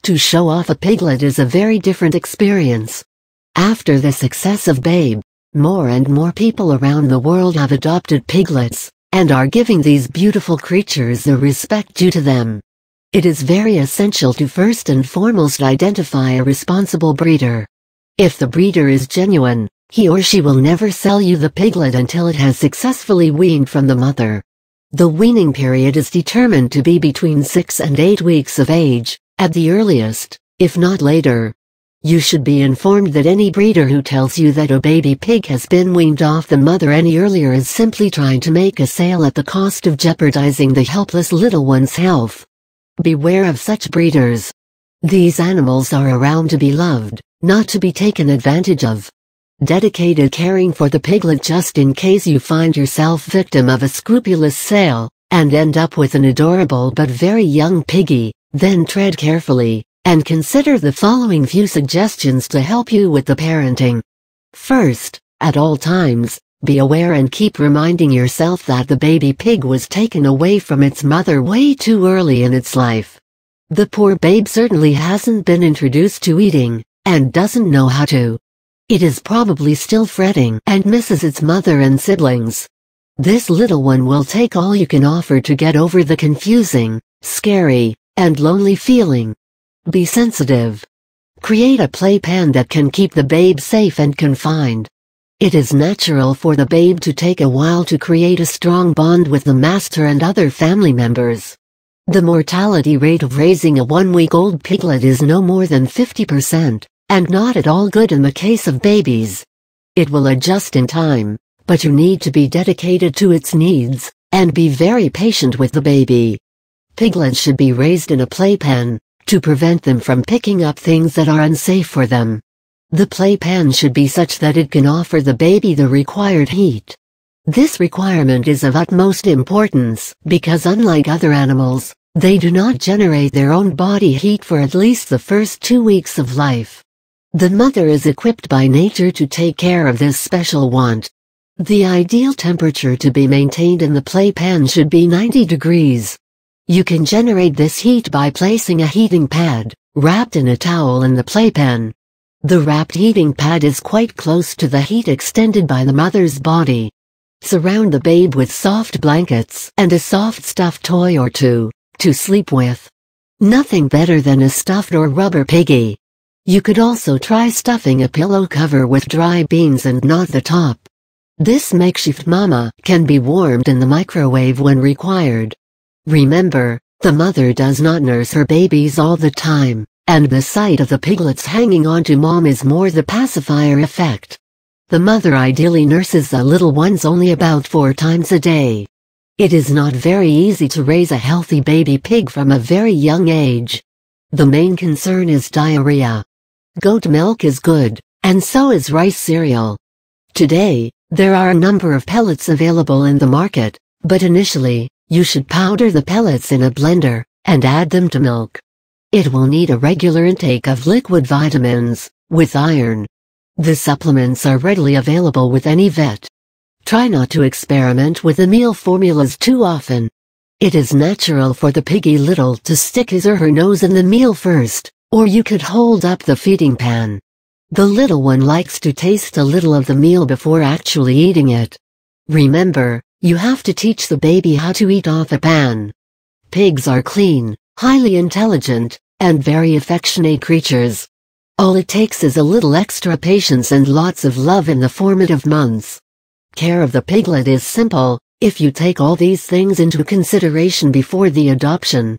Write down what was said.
To show off a piglet is a very different experience. After the success of Babe, more and more people around the world have adopted piglets, and are giving these beautiful creatures the respect due to them. It is very essential to first and foremost identify a responsible breeder. If the breeder is genuine, he or she will never sell you the piglet until it has successfully weaned from the mother. The weaning period is determined to be between 6 and 8 weeks of age, at the earliest, if not later. You should be informed that any breeder who tells you that a baby pig has been weaned off the mother any earlier is simply trying to make a sale at the cost of jeopardizing the helpless little one's health. Beware of such breeders. These animals are around to be loved, not to be taken advantage of. Dedicated caring for the piglet just in case you find yourself victim of a scrupulous sale, and end up with an adorable but very young piggy. Then tread carefully, and consider the following few suggestions to help you with the parenting. First, at all times, be aware and keep reminding yourself that the baby pig was taken away from its mother way too early in its life. The poor babe certainly hasn't been introduced to eating, and doesn't know how to. It is probably still fretting and misses its mother and siblings. This little one will take all you can offer to get over the confusing, scary, and lonely feeling. Be sensitive. Create a playpen that can keep the babe safe and confined. It is natural for the babe to take a while to create a strong bond with the master and other family members. The mortality rate of raising a 1-week-old piglet is no more than 50%, and not at all good in the case of babies. It will adjust in time, but you need to be dedicated to its needs, and be very patient with the baby. Piglets should be raised in a playpen, to prevent them from picking up things that are unsafe for them. The playpen should be such that it can offer the baby the required heat. This requirement is of utmost importance, because unlike other animals, they do not generate their own body heat for at least the first 2 weeks of life. The mother is equipped by nature to take care of this special want. The ideal temperature to be maintained in the playpen should be 90 degrees. You can generate this heat by placing a heating pad, wrapped in a towel in the playpen. The wrapped heating pad is quite close to the heat extended by the mother's body. Surround the babe with soft blankets and a soft stuffed toy or two, to sleep with. Nothing better than a stuffed or rubber piggy. You could also try stuffing a pillow cover with dry beans and not the top. This makeshift mama can be warmed in the microwave when required. Remember, the mother does not nurse her babies all the time, and the sight of the piglets hanging onto mom is more the pacifier effect. The mother ideally nurses the little ones only about 4 times a day. It is not very easy to raise a healthy baby pig from a very young age. The main concern is diarrhea. Goat milk is good, and so is rice cereal. Today, there are a number of pellets available in the market, but initially, you should powder the pellets in a blender, and add them to milk. It will need a regular intake of liquid vitamins, with iron. The supplements are readily available with any vet. Try not to experiment with the meal formulas too often. It is natural for the piggy little to stick his or her nose in the meal first, or you could hold up the feeding pan. The little one likes to taste a little of the meal before actually eating it. Remember, you have to teach the baby how to eat off a pan. Pigs are clean, highly intelligent, and very affectionate creatures. All it takes is a little extra patience and lots of love in the formative months. Care of the piglet is simple, if you take all these things into consideration before the adoption.